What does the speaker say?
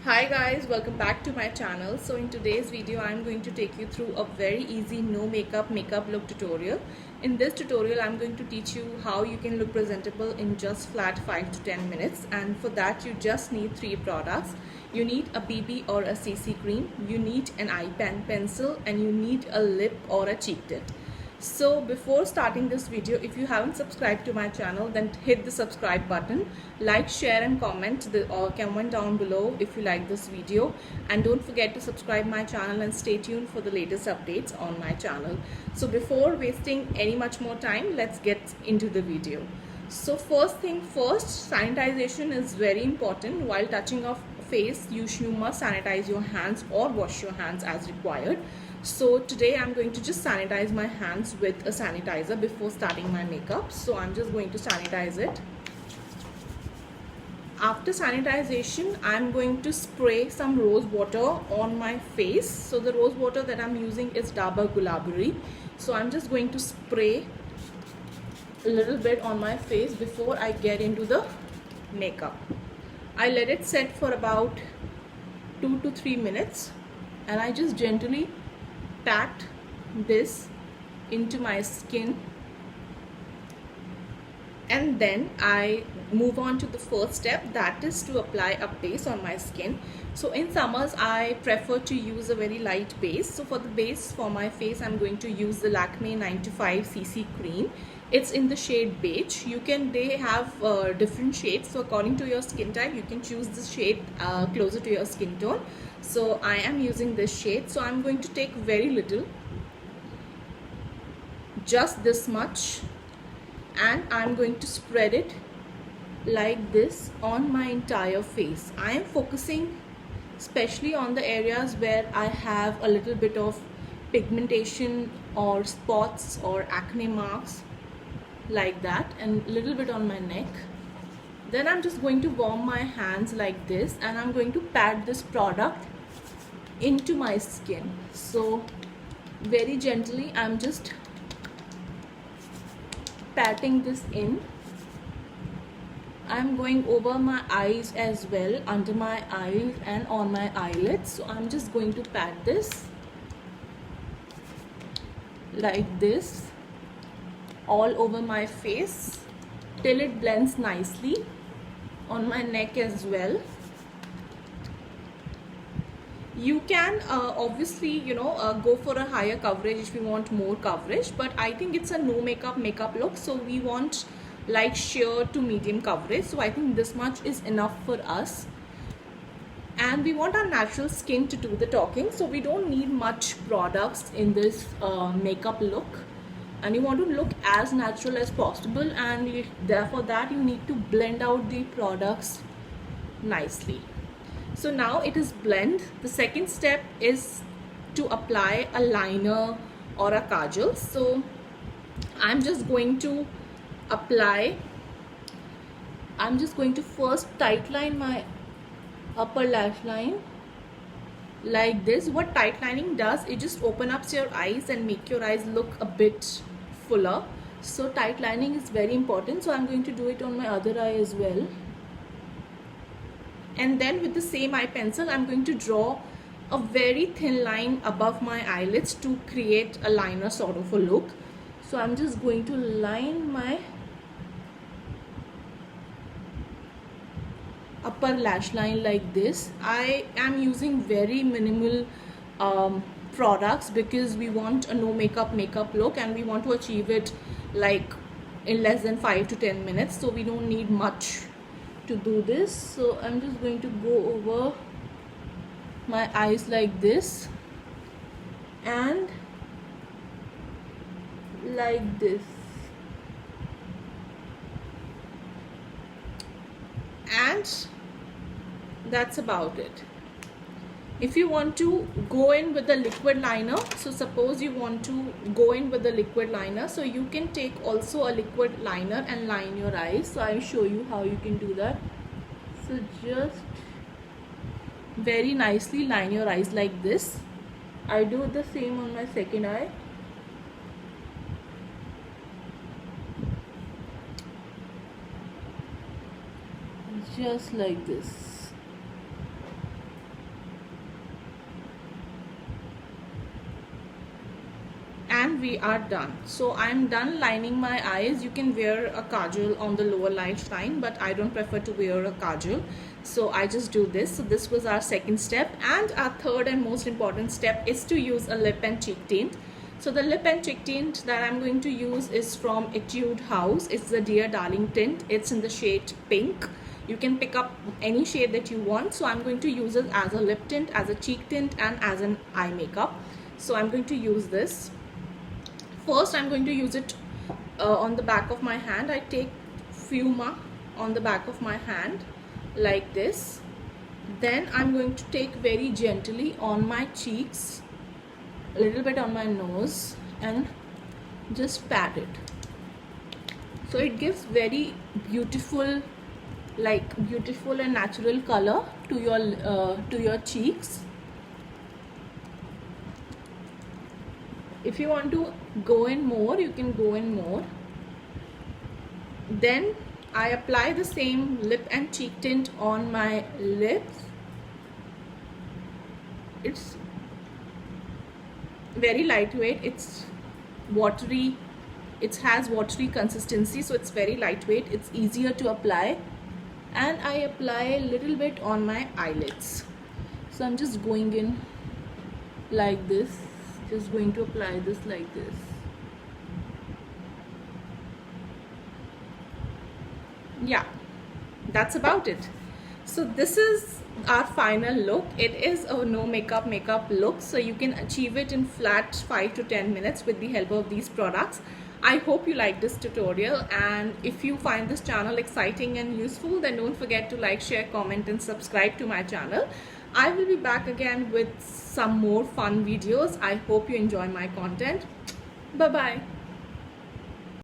Hi guys, welcome back to my channel. So in today's video I'm going to take you through a very easy no makeup look tutorial. In this tutorial I'm going to teach you how you can look presentable in just flat 5 to 10 minutes, and for that you just need 3 products. You need a BB or a CC cream, you need an eye pencil, and you need a lip or a cheek tint. So before starting this video, if you haven't subscribed to my channel, then hit the subscribe button, like, share and comment comment down below if you like this video, and don't forget to subscribe my channel and stay tuned for the latest updates on my channel. So before wasting any much more time, let's get into the video. So first thing first, sanitization is very important. While touching off face, you must sanitize your hands or wash your hands as required. So today I'm going to just sanitize my hands with a sanitizer before starting my makeup. So I'm just going to sanitize it. After sanitization, I'm going to spray some rose water on my face. So the rose water that I'm using is Dabur Gulabari. So I'm just going to spray a little bit on my face before I get into the makeup. I let it set for about 2 to 3 minutes, and I just gently pat this into my skin, and then I move on to the first step, that is to apply a base on my skin. So in summers I prefer to use a very light base. So for the base for my face I'm going to use the Lakme 95cc cream. It's in the shade beige. They have different shades, so according to your skin type you can choose the shade closer to your skin tone. So I am using this shade, so I'm going to take very little, just this much, and I'm going to spread it like this on my entire face. I am focusing especially on the areas where I have a little bit of pigmentation or spots or acne marks, like that, and a little bit on my neck. Then I'm just going to warm my hands like this, and I'm going to pat this product into my skin. So very gently I'm just patting this in. I'm going over my eyes as well, under my eyes and on my eyelids. So I'm just going to pat this like this all over my face till it blends nicely, on my neck as well. You can obviously go for a higher coverage if you want more coverage, but I think it's a no makeup look, so we want like sheer to medium coverage. So I think this much is enough for us, and we want our natural skin to do the talking, so we don't need much products in this makeup look, and you want to look as natural as possible, and therefore that you need to blend out the products nicely. So now it is blend. The second step is to apply a liner or a kajal. So I'm just going to first tightline my upper lash line like this. What tightlining does, it just open up your eyes and make your eyes look a bit fuller. So tightlining is very important. So I'm going to do it on my other eye as well. And then with the same eye pencil I'm going to draw a very thin line above my eyelids to create a liner sort of a look. So I'm just going to line my upper lash line like this. I am using very minimal products because we want a no makeup look, and we want to achieve it like in less than 5 to 10 minutes, so we don't need much to do this. So I'm just going to go over my eyes like this and like this, and that's about it. If you want to go in with the liquid liner, so suppose you want to go in with the liquid liner, so you can take also a liquid liner and line your eyes. So I'll show you how you can do that. So just very nicely line your eyes like this. I do the same on my second eye. Just like this. and we are done. So I'm done lining my eyes. You can wear a kajal on the lower lash line, but I don't prefer to wear a kajal, so I just do this. So this was our second step, and our third and most important step is to use a lip and cheek tint. So the lip and cheek tint that I'm going to use is from Etude House. It's the Dear Darling tint. It's in the shade pink. You can pick up any shade that you want. So I'm going to use it as a lip tint, as a cheek tint, and as an eye makeup. So I'm going to use this. First I'm going to use it on the back of my hand. I take Fuma on the back of my hand like this. Then I'm going to take very gently on my cheeks, a little bit on my nose, and just pat it. So it gives very beautiful, like beautiful and natural color to your cheeks. If you want to go in more, you can go in more. Then I apply the same lip and cheek tint on my lips. It's very lightweight, it's watery, it has watery consistency, so it's very lightweight, it's easier to apply. And I apply a little bit on my eyelids. So I'm just going in like this, just going to apply this like this. Yeah, that's about it. So this is our final look. It is a no makeup look, so you can achieve it in flat 5 to 10 minutes with the help of these products. I hope you like this tutorial, and if you find this channel exciting and useful, then don't forget to like, share, comment and subscribe to my channel. I will be back again with some more fun videos. I hope you enjoy my content. Bye bye.